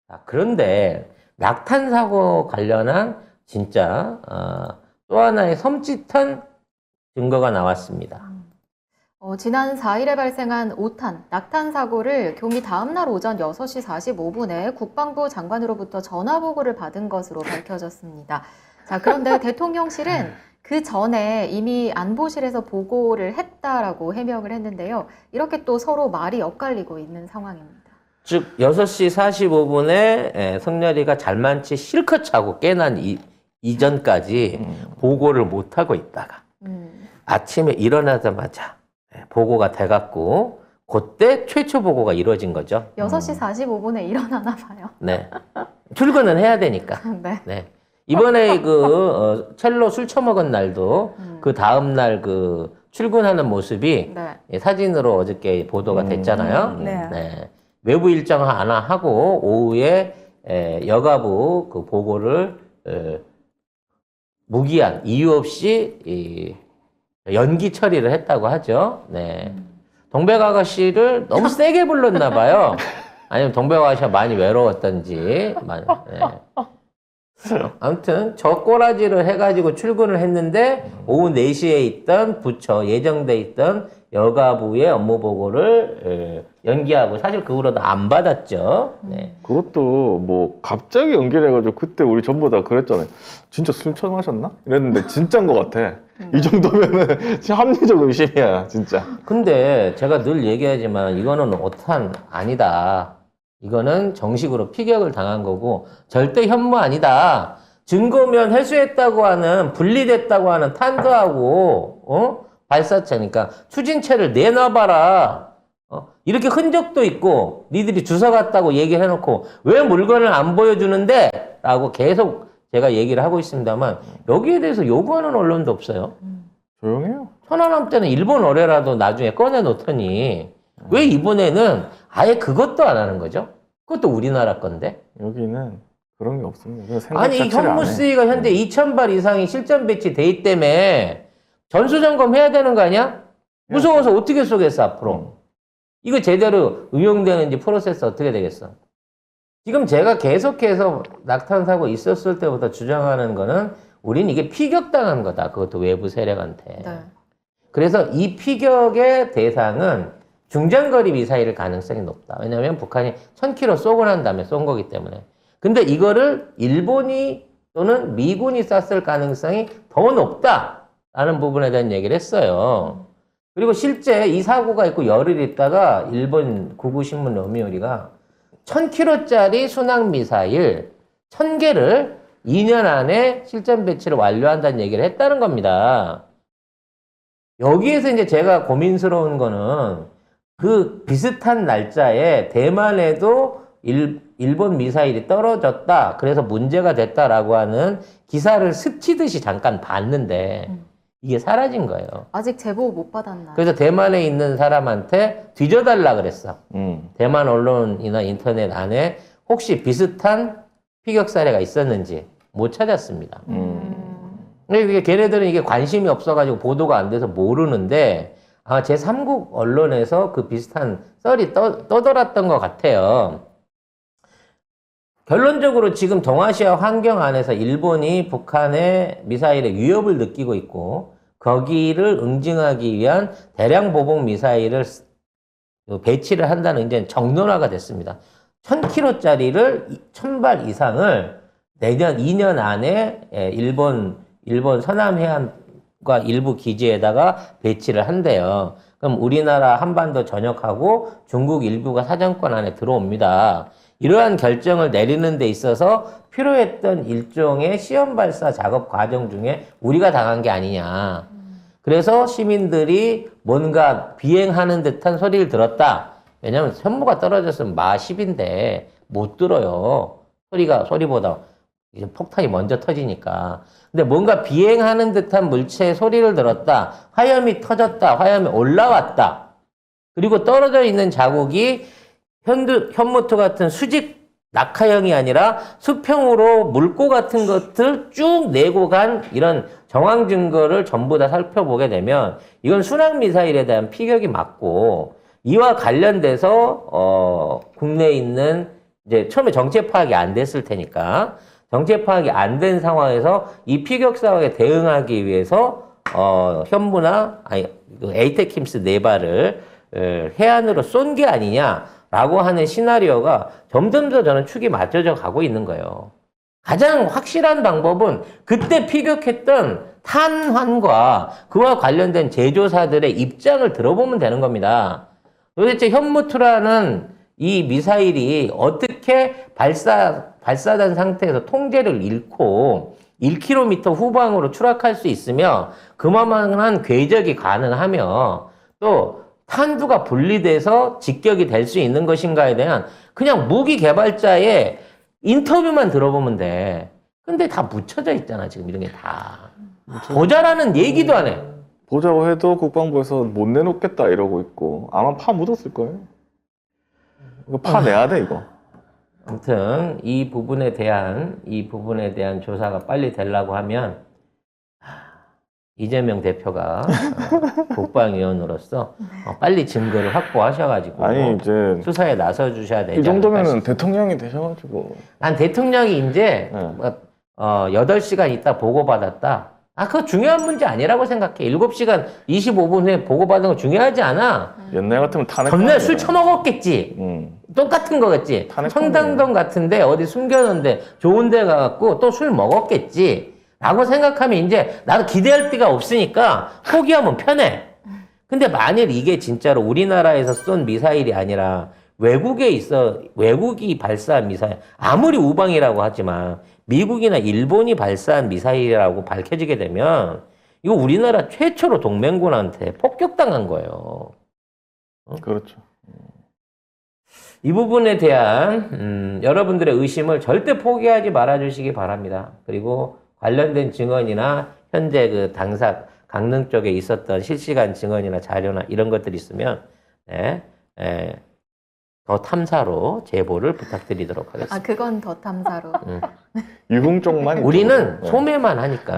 자, 그런데 낙탄 사고 관련한 진짜 또 하나의 섬찟한 증거가 나왔습니다. 지난 4일에 발생한 오탄, 낙탄 사고를 경위 다음날 오전 6시 45분에 국방부 장관으로부터 전화 보고를 받은 것으로 밝혀졌습니다. 자, 그런데 대통령실은 그 전에 이미 안보실에서 보고를 했다라고 해명을 했는데요. 이렇게 또 서로 말이 엇갈리고 있는 상황입니다. 즉 6시 45분에 성렬이가 잘만치 실컷 자고 깨난 이전까지 보고를 못하고 있다가 아침에 일어나자마자 보고가 돼갖고 그때 최초 보고가 이루어진 거죠. 6시 45분에 일어나나 봐요. 네. 출근은 해야 되니까. 네. 네. 이번에 첼로 술 처먹은 날도 그 다음날 출근하는 모습이 네. 사진으로 어저께 보도가 됐잖아요. 네. 네. 외부 일정 하나 하고 오후에 여가부 그 보고를 무기한 이유 없이 연기 처리를 했다고 하죠. 네. 동백 아가씨를 너무 세게 불렀나 봐요. 아니면 동백 아가씨가 많이 외로웠던지. 네. 아무튼 저 꼬라지를 해가지고 출근을 했는데 오후 4시에 있던 부처 예정돼 있던 여가부의 업무 보고를 연기하고 사실 그 후로도 안 받았죠. 네. 그것도 뭐 갑자기 연결해가지고 그때 우리 전부 다 그랬잖아요. 진짜 술 처마셨나? 이랬는데 진짜인 것 같아. 이 정도면은 진짜 합리적 의심이야, 진짜. 근데 제가 늘 얘기하지만 이거는 오탄 아니다. 이거는 정식으로 피격을 당한 거고 절대 현무 아니다. 증거면 회수했다고 하는 분리됐다고 하는 탄두하고 발사체 그러니까 추진체를 내놔봐라. 이렇게 흔적도 있고 니들이 주워 갔다고 얘기를 해놓고 왜 물건을 안 보여주는데? 라고 계속 제가 얘기를 하고 있습니다만 여기에 대해서 요구하는 언론도 없어요. 조용해요. 천안함 때는 일본 어뢰라도 나중에 꺼내놓더니 왜 이번에는 아예 그것도 안 하는 거죠? 그것도 우리나라 건데. 여기는 그런 게 없습니다. 그냥 생각 아니 자체를 안 현무 해. 쓰기가 현재 2,000발 이상이 실전 배치돼 있다며 전수점검 해야 되는 거 아니야? 무서워서 어떻게 쏘겠어 앞으로. 이거 제대로 응용되는지 프로세스 어떻게 되겠어? 지금 제가 계속해서 낙탄 사고 있었을 때부터 주장하는 거는 우린 이게 피격당한 거다. 그것도 외부 세력한테. 네. 그래서 이 피격의 대상은 중장거리 미사일일 가능성이 높다. 왜냐하면 북한이 1000km 쏘고 난 다음에 쏜 거기 때문에. 근데 이거를 일본이 또는 미군이 쐈을 가능성이 더 높다라는 부분에 대한 얘기를 했어요. 그리고 실제 이 사고가 있고 열흘 있다가 일본 구구신문 요미우리가 1000km짜리 순항미사일 1000개를 2년 안에 실전 배치를 완료한다는 얘기를 했다는 겁니다. 여기에서 이제 제가 고민스러운 거는 그 비슷한 날짜에 대만에도 일본 미사일이 떨어졌다. 그래서 문제가 됐다라고 하는 기사를 스치듯이 잠깐 봤는데 이게 사라진 거예요. 아직 제보 못 받았나요? 그래서 대만에 있는 사람한테 뒤져달라 그랬어. 대만 언론이나 인터넷 안에 혹시 비슷한 피격 사례가 있었는지 못 찾았습니다. 근데 걔네들은 이게 관심이 없어가지고 보도가 안 돼서 모르는데 아마 제3국 언론에서 그 비슷한 썰이 떠돌았던 것 같아요. 결론적으로 지금 동아시아 환경 안에서 일본이 북한의 미사일의 위협을 느끼고 있고 거기를 응징하기 위한 대량 보복 미사일을 배치를 한다는 이제 정론화가 됐습니다. 1000km짜리를 1000발 이상을 내년 2년 안에 일본 서남해안과 일부 기지에다가 배치를 한대요. 그럼 우리나라 한반도 전역하고 중국 일부가 사정권 안에 들어옵니다. 이러한 결정을 내리는 데 있어서 필요했던 일종의 시험 발사 작업 과정 중에 우리가 당한 게 아니냐. 그래서 시민들이 뭔가 비행하는 듯한 소리를 들었다. 왜냐하면 현무가 떨어졌으면 마 10인데 못 들어요. 소리보다 이제 폭탄이 먼저 터지니까. 근데 뭔가 비행하는 듯한 물체의 소리를 들었다. 화염이 터졌다. 화염이 올라왔다. 그리고 떨어져 있는 자국이 현무토 같은 수직 낙하형이 아니라 수평으로 물고 같은 것들 쭉 내고 간 이런 정황 증거를 전부 다 살펴보게 되면 이건 순항미사일에 대한 피격이 맞고 이와 관련돼서 국내에 있는 이제 처음에 정체 파악이 안 됐을 테니까 정체 파악이 안 된 상황에서 이 피격 사고에 대응하기 위해서 현무나 에이테킴스 네 발을 해안으로 쏜 게 아니냐라고 하는 시나리오가 점점 더 저는 축이 맞춰져 가고 있는 거예요. 가장 확실한 방법은 그때 피격했던 탄환과 그와 관련된 제조사들의 입장을 들어보면 되는 겁니다. 도대체 현무투라는 이 미사일이 어떻게 발사된 상태에서 통제를 잃고 1km 후방으로 추락할 수 있으며 그만한 궤적이 가능하며 또 탄두가 분리돼서 직격이 될 수 있는 것인가에 대한 그냥 무기 개발자의 인터뷰만 들어보면 돼. 근데 다 묻혀져 있잖아, 지금 이런 게 다. 보자라는 얘기도 안 해. 보자고 해도 국방부에서 못 내놓겠다 이러고 있고 아마 파 묻었을 거예요. 이거 파 내야 돼 이거. 아무튼 이 부분에 대한 조사가 빨리 되려고 하면 이재명 대표가 국방위원으로서 빨리 증거를 확보하셔가지고 아니 이제 수사에 나서 주셔야 되지 이 정도면은 않을까 대통령이 되셔가지고 난 대통령이 이제 네. 8시간 있다 보고받았다. 그거 중요한 문제 아니라고 생각해. 7시간 25분 후에 보고받은 거 중요하지 않아. 옛날 같으면 탄핵. 전날 술 처먹었겠지. 똑같은 거겠지. 탄핵 청담동 같은데 어디 숨겨놓은데 좋은 데 가갖고 또 술 먹었겠지. 라고 생각하면 이제 나도 기대할 데가 없으니까 포기하면 편해. 근데 만일 이게 진짜로 우리나라에서 쏜 미사일이 아니라 외국이 발사한 미사일, 아무리 우방이라고 하지만 미국이나 일본이 발사한 미사일이라고 밝혀지게 되면 이거 우리나라 최초로 동맹군한테 폭격당한 거예요. 그렇죠. 이 부분에 대한 여러분들의 의심을 절대 포기하지 말아주시기 바랍니다. 그리고 관련된 증언이나 현재 그 당사 강릉 쪽에 있었던 실시간 증언이나 자료나 이런 것들이 있으면 더 탐사로 제보를 부탁드리도록 하겠습니다. 그건 더 탐사로. 유흥 쪽만. 우리는 있죠. 네. 소매만 하니까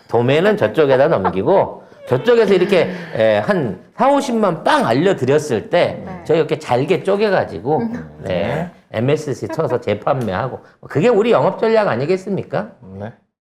도매는 저쪽에다 넘기고 저쪽에서 이렇게 한 4, 50만 빵 알려드렸을 때 네. 저희 이렇게 잘게 쪼개가지고 MSC 쳐서 재판매하고 그게 우리 영업 전략 아니겠습니까? 네.